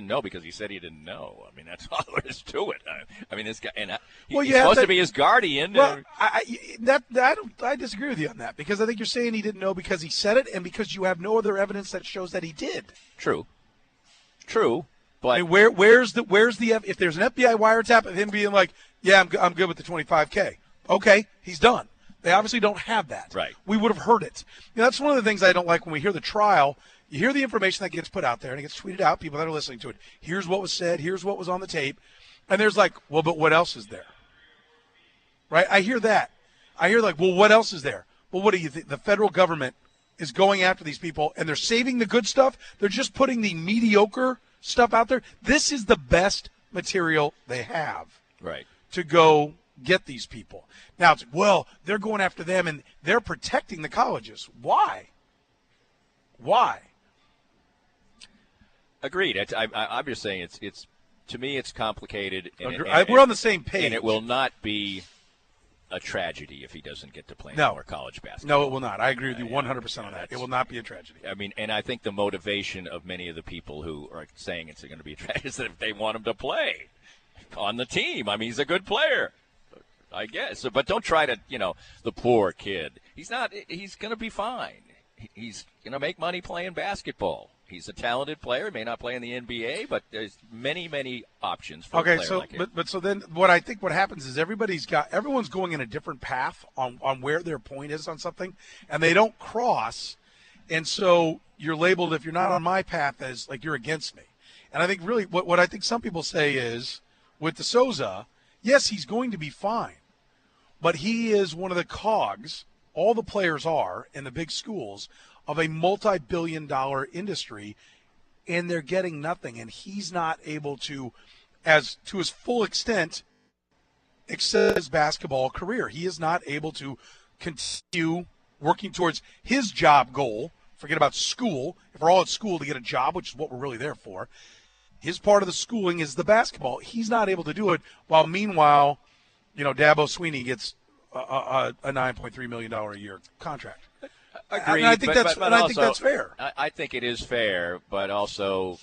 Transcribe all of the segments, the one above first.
didn't know because he said he didn't know. I mean, that's all there is to it. I mean, this guy, and well, he's supposed to be his guardian. Well, I disagree with you on that because I think you're saying he didn't know because he said it and because you have no other evidence that shows that he did. True. But I mean, where's the if there's an FBI wiretap of him being like, yeah, I'm good with the $25K. Okay, he's done. They obviously don't have that. Right. We would have heard it. That's one of the things I don't like when we hear the trial. You hear the information that gets put out there and it gets tweeted out, people that are listening to it. Here's what was said. Here's what was on the tape. And there's like, well, but what else is there? Right? I hear that. I hear like, well, what else is there? Well, what do you think? The federal government is going after these people and they're saving the good stuff. They're just putting the mediocre stuff out there. This is the best material they have. Right. To go get these people. Now, it's, well, they're going after them and they're protecting the colleges. Why? Agreed. I'm just saying it's to me it's complicated. We're on the same page. And it will not be a tragedy if he doesn't get to play more college basketball. No, it will not. I agree with you 100% on that. It will not be a tragedy. I mean, and I think the motivation of many of the people who are saying it's going to be a tragedy is that if they want him to play on the team. I mean, he's a good player, I guess. But don't try to, the poor kid. He's not. He's going to be fine. He's going to make money playing basketball. He's a talented player. He may not play in the NBA, but there's many, many options for a player like him. So then what I think what happens is everyone's going in a different path on where their point is on something, and they don't cross. And so you're labeled, if you're not on my path, as like you're against me. And I think really what I think some people say is with De Souza, yes, he's going to be fine, but he is one of the cogs, all the players are in the big schools, of a multi-billion-dollar industry, and they're getting nothing. And he's not able to his full extent, excel his basketball career. He is not able to continue working towards his job goal. Forget about school. If we're all at school to get a job, which is what we're really there for, his part of the schooling is the basketball. He's not able to do it, while meanwhile, Dabo Swinney gets a $9.3 million a year contract. Agreed. I think that's fair. I think it is fair, but also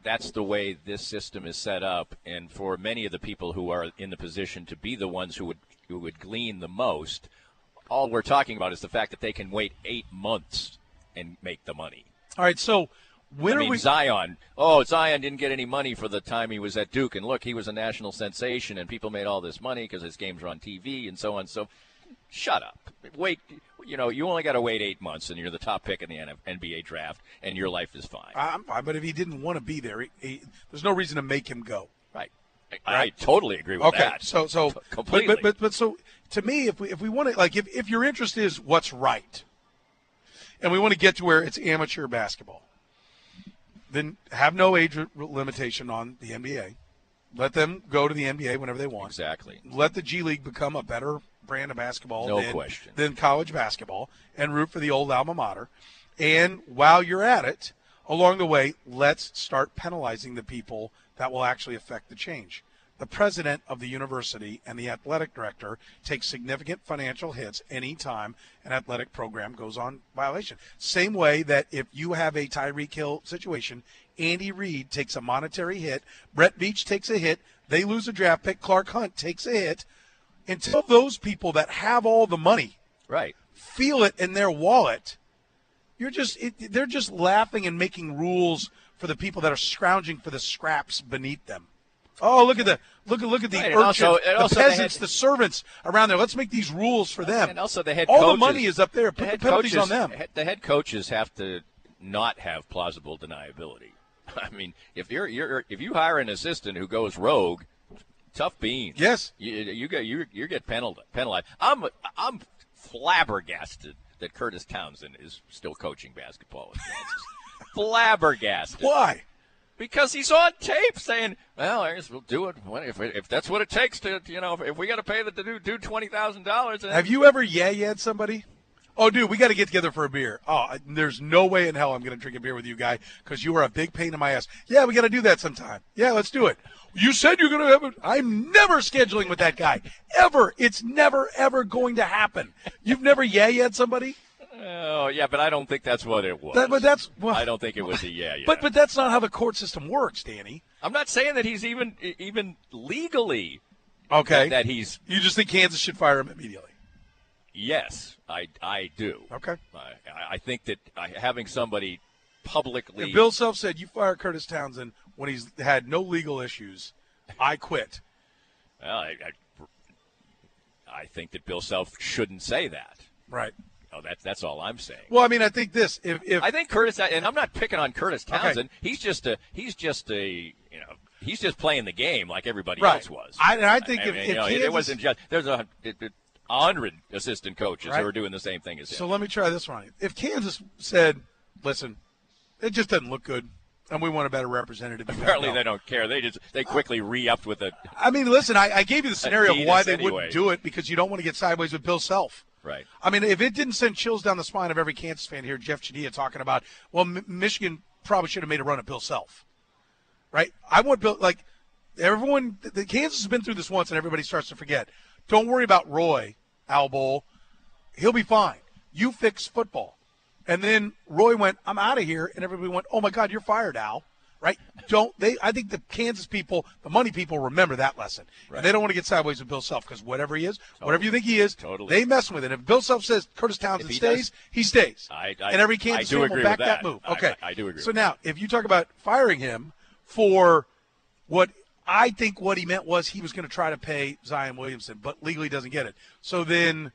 that's the way this system is set up. And for many of the people who are in the position to be the ones who would glean the most, all we're talking about is the fact that they can wait 8 months and make the money. All right, so Zion didn't get any money for the time he was at Duke. And look, he was a national sensation, and people made all this money because his games were on TV and so on. So shut up. Wait. You only got to wait 8 months, and you're the top pick in the NBA draft, and your life is fine. I'm fine, but if he didn't want to be there, there's no reason to make him go. Right. I totally agree with that. Okay, so completely. But so to me, if we want to, like, if your interest is what's right, and we want to get to where it's amateur basketball, then have no age limitation on the NBA. Let them go to the NBA whenever they want. Exactly. Let the G League become a better brand of basketball than college basketball, and root for the old alma mater. And while you're at it, along the way, let's start penalizing the people that will actually affect the change. The president of the university and the athletic director take significant financial hits anytime an athletic program goes on violation. Same way that if you have a Tyreek Hill situation, Andy Reid takes a monetary hit, Brett Veach takes a hit, they lose a draft pick, Clark Hunt takes a hit. Until those people that have all the money feel it in their wallet, they're just laughing and making rules for the people that are scrounging for the scraps beneath them. Oh, look at the urchins, the peasants, the servants around there. Let's make these rules for them. And also the head all coaches, the money is up there. Put the penalties on them. The head coaches have to not have plausible deniability. I mean, if you hire an assistant who goes rogue, tough beans. Yes, you get penalized. I'm flabbergasted that Curtis Townsend is still coaching basketball at Kansas. Flabbergasted. Why? Because he's on tape saying, "Well, I guess we'll do it if that's what it takes to if we got to pay the dude $20,000." Have you ever yeah-yeah'd somebody? Oh, dude, we got to get together for a beer. Oh, there's no way in hell I'm going to drink a beer with you, guy, because you are a big pain in my ass. Yeah, we got to do that sometime. Yeah, let's do it. You said you're going to have it. I'm never scheduling with that guy. Ever. It's never, ever going to happen. You've never yeah-yeah'd somebody? Oh, yeah, but I don't think that's what it was. I don't think it was a yeah. But that's not how the court system works, Danny. I'm not saying that he's even legally. Okay. That he's. You just think Kansas should fire him immediately? Yes, I do. Okay. I think that having somebody publicly. If Bill Self said you fire Curtis Townsend when he's had no legal issues, I quit. Well, I think that Bill Self shouldn't say that. Right. Oh, that's all I'm saying. Well, I mean, I think this. If I think Curtis, and I'm not picking on Curtis Townsend. Okay. He's just he's just playing the game like everybody right. else was. I think if Kansas, it wasn't just there's 100 assistant coaches right. who are doing the same thing as him. So let me try this one. If Kansas said, "Listen, it just doesn't look good, and we want a better representative," apparently they don't care. They quickly re-upped with a. I mean, listen, I gave you the scenario of why they anyway. wouldn't do it because you don't want to get sideways with Bill Self. Right. I mean, if it didn't send chills down the spine of every Kansas fan here, Jeff Chadilla talking about, well, Michigan probably should have made a run at Bill Self. Right? I want Bill, like, everyone, the Kansas has been through this once and everybody starts to forget. Don't worry about Roy, Al Bowl. He'll be fine. You fix football. And then Roy went, I'm out of here. And everybody went, oh, my God, you're fired, Al. Right? I think the Kansas people, the money people, remember that lesson. Right. And they don't want to get sideways with Bill Self because whatever he is, whatever you think he is, they mess with it. If Bill Self says Curtis Townsend stays, he stays. And every Kansas fan will back that move. Okay. I do agree. So now, if you talk about firing him for what I think what he meant was he was going to try to pay Zion Williamson, but legally doesn't get it. So then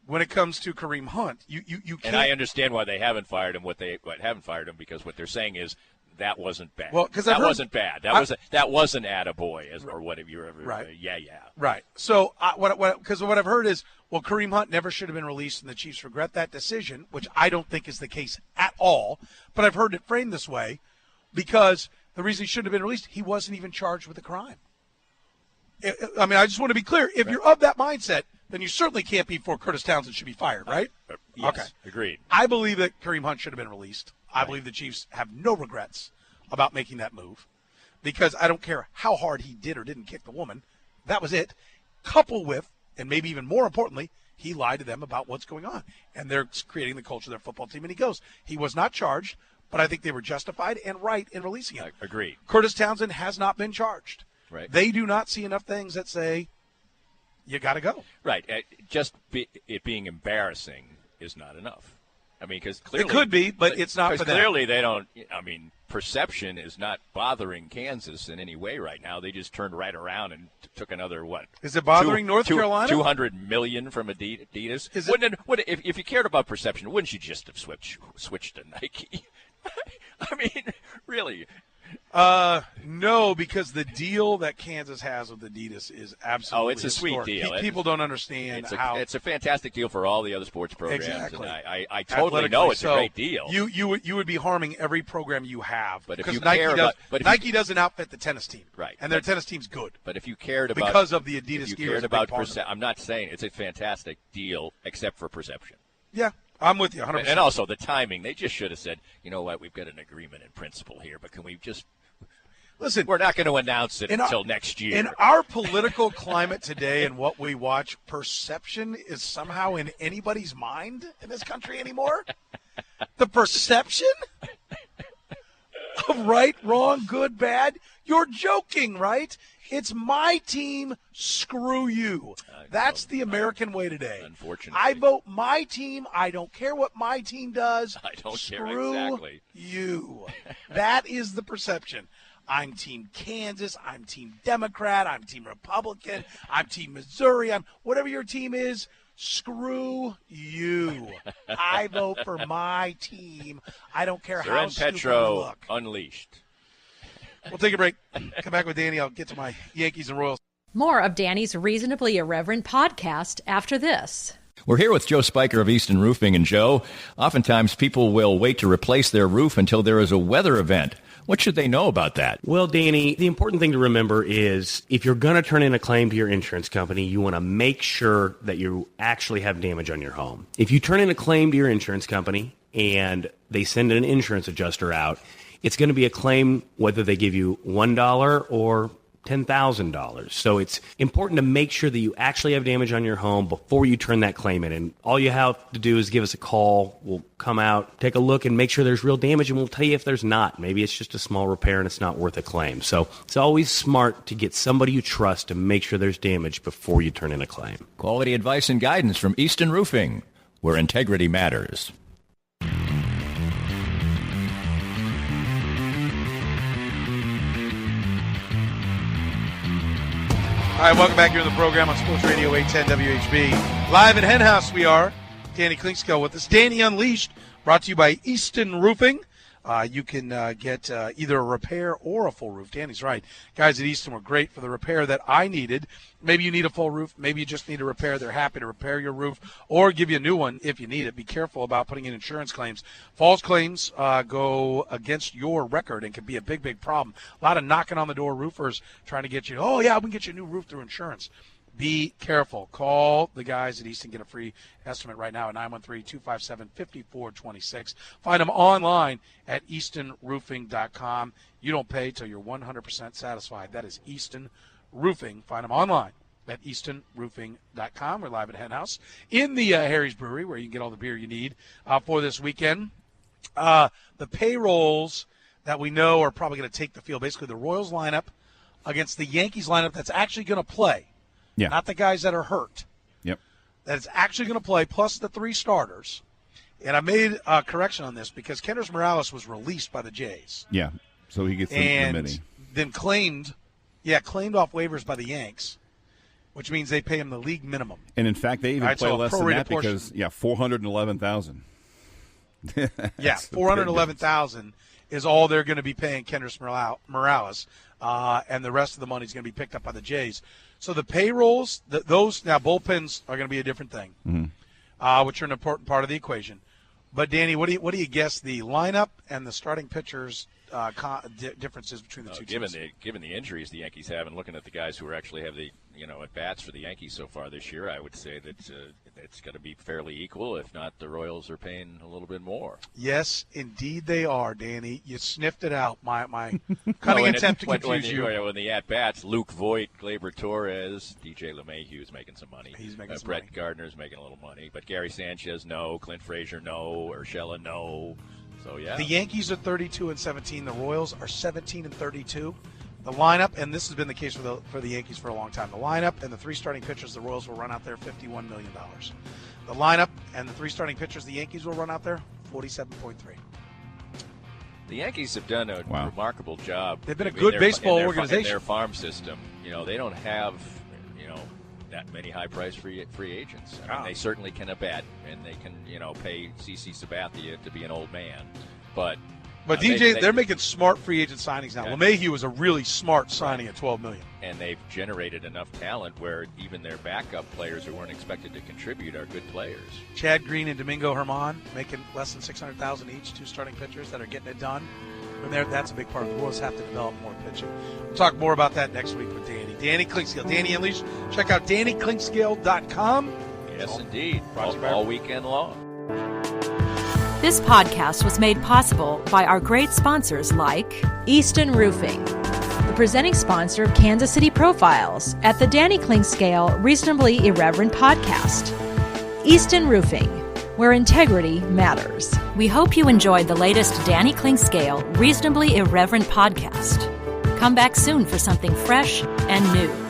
when it comes to Kareem Hunt, you can't. And I understand why they haven't fired him. What haven't fired him because what they're saying is that wasn't bad. Well, because wasn't bad. That wasn't attaboy or whatever you ever. Right. Yeah. Right. So because what I've heard is, well, Kareem Hunt never should have been released, and the Chiefs regret that decision, which I don't think is the case at all. But I've heard it framed this way because the reason he shouldn't have been released, he wasn't even charged with a crime. I mean, I just want to be clear. If you're of that mindset, then you certainly can't be for Curtis Townsend should be fired, right? Yes, okay. Agreed. I believe that Kareem Hunt should have been released. I believe the Chiefs have no regrets about making that move because I don't care how hard he did or didn't kick the woman. That was it. Coupled with, and maybe even more importantly, he lied to them about what's going on. And they're creating the culture of their football team, and he goes. He was not charged, but I think they were justified and right in releasing him. Agreed. Curtis Townsend has not been charged. Right. They do not see enough things that say you got to go. Right. It being embarrassing is not enough. I mean, because clearly it could be, but it's not for them. Clearly, they don't. I mean, perception is not bothering Kansas in any way right now. They just turned right around and took another what? Is it bothering North Carolina? $200 million from Adidas. If you cared about perception, wouldn't you just have switched to Nike? I mean, really. No, because the deal that Kansas has with Adidas is absolutely it's a historic. Sweet deal. People don't understand how it's a fantastic deal for all the other sports programs. Exactly. And I totally know it's a great deal. You would be harming every program you have. But if you Nike doesn't outfit the tennis team, right? And their tennis team's good. But if you cared about because of the Adidas, if you cared about I'm not saying it's a fantastic deal except for perception. Yeah. I'm with you 100%. And also the timing. They just should have said, you know what, we've got an agreement in principle here, but can we just – listen, we're not going to announce it until next year. In our political climate today and what we watch, perception is somehow in anybody's mind in this country anymore? The perception of right, wrong, good, bad? You're joking, right? It's my team, screw you. That's the American way today. Unfortunately. I vote my team. I don't care what my team does. I don't care exactly. You. That is the perception. I'm Team Kansas. I'm Team Democrat. I'm Team Republican. I'm Team Missouri. I'm whatever your team is. Screw you. I vote for my team. I don't care how stupid Petro you look. Unleashed. We'll take a break. Come back with Danny. I'll get to my Yankees and Royals. More of Danny's Reasonably Irreverent podcast after this. We're here with Joe Spiker of Easton Roofing. And Joe, oftentimes people will wait to replace their roof until there is a weather event. What should they know about that? Well, Danny, the important thing to remember is if you're going to turn in a claim to your insurance company, you want to make sure that you actually have damage on your home. If you turn in a claim to your insurance company and they send an insurance adjuster out, it's going to be a claim whether they give you $1 or $10,000. So it's important to make sure that you actually have damage on your home before you turn that claim in. And all you have to do is give us a call. We'll come out, take a look, and make sure there's real damage, and we'll tell you if there's not. Maybe it's just a small repair and it's not worth a claim. So it's always smart to get somebody you trust to make sure there's damage before you turn in a claim. Quality advice and guidance from Easton Roofing, where integrity matters. All right, welcome back here to the program on Sports Radio 810 WHB. Live at Hen House we are. Danny Klinkskill with us. Danny Unleashed, brought to you by Easton Roofing. You can get either a repair or a full roof. Danny's right. Guys at Easton were great for the repair that I needed. Maybe you need a full roof. Maybe you just need a repair. They're happy to repair your roof or give you a new one if you need it. Be careful about putting in insurance claims. False claims go against your record and can be a big, big problem. A lot of knocking on the door roofers trying to get you, oh, yeah, we can get you a new roof through insurance. Be careful. Call the guys at Easton. Get a free estimate right now at 913-257-5426. Find them online at eastonroofing.com. You don't pay till you're 100% satisfied. That is Easton Roofing. Find them online at eastonroofing.com. We're live at Hen House in the Harry's Brewery, where you can get all the beer you need for this weekend. The payrolls that we know are probably going to take the field, basically the Royals lineup against the Yankees lineup that's actually going to play. Yeah. Not the guys that are hurt. Yep. That's actually going to play, plus the three starters. And I made a correction on this because Kendrys Morales was released by the Jays. Yeah. So he gets the mini. And then claimed off waivers by the Yanks, which means they pay him the league minimum. And in fact, they even play less than that because, $411,000. Yeah, $411,000 is all they're going to be paying Kendrys Morales, and the rest of the money is going to be picked up by the Jays. So the payrolls, those now bullpens are going to be a different thing, which are an important part of the equation. But Danny, what do you guess the lineup and the starting pitchers differences between the two teams? Given the injuries the Yankees have, and looking at the guys who actually have the at bats for the Yankees so far this year, I would say that it's going to be fairly equal. If not, the Royals are paying a little bit more. Yes, indeed they are, Danny. You sniffed it out. My cunning attempt to confuse you. When the at bats, Luke Voit, Gleyber Torres, DJ LeMahieu is making some money. He's making some Brett money. Gardner's making a little money, but Gary Sanchez no, Clint Frazier no, Urshela no. So yeah, the Yankees are 32-17. The Royals are 17-32. The lineup, and this has been the case for the Yankees for a long time. The lineup and the three starting pitchers, the Royals will run out there $51 million. The lineup and the three starting pitchers, the Yankees will run out there $47.3. The Yankees have done a remarkable job. They've been a good baseball organization. In their farm system, they don't have, that many high-priced free agents. I mean, they certainly can bat, and they can, pay CC Sabathia to be an old man, but DJ, they're making smart free agent signings now. LeMahieu was a really smart signing at $12 million. And they've generated enough talent where even their backup players who weren't expected to contribute are good players. Chad Green and Domingo Germán making less than $600,000 each, two starting pitchers that are getting it done. From there, that's a big part of the Royals have to develop more pitching. We'll talk more about that next week with Danny. Danny Klinkskill. Danny Unleashed. Check out DannyKlinkskill.com. Yes, indeed. All weekend long. This podcast was made possible by our great sponsors like Easton Roofing, the presenting sponsor of Kansas City Profiles at the Danny Klinkskill Reasonably Irreverent podcast. Easton Roofing, where integrity matters. We hope you enjoyed the latest Danny Klinkskill Reasonably Irreverent podcast. Come back soon for something fresh and new.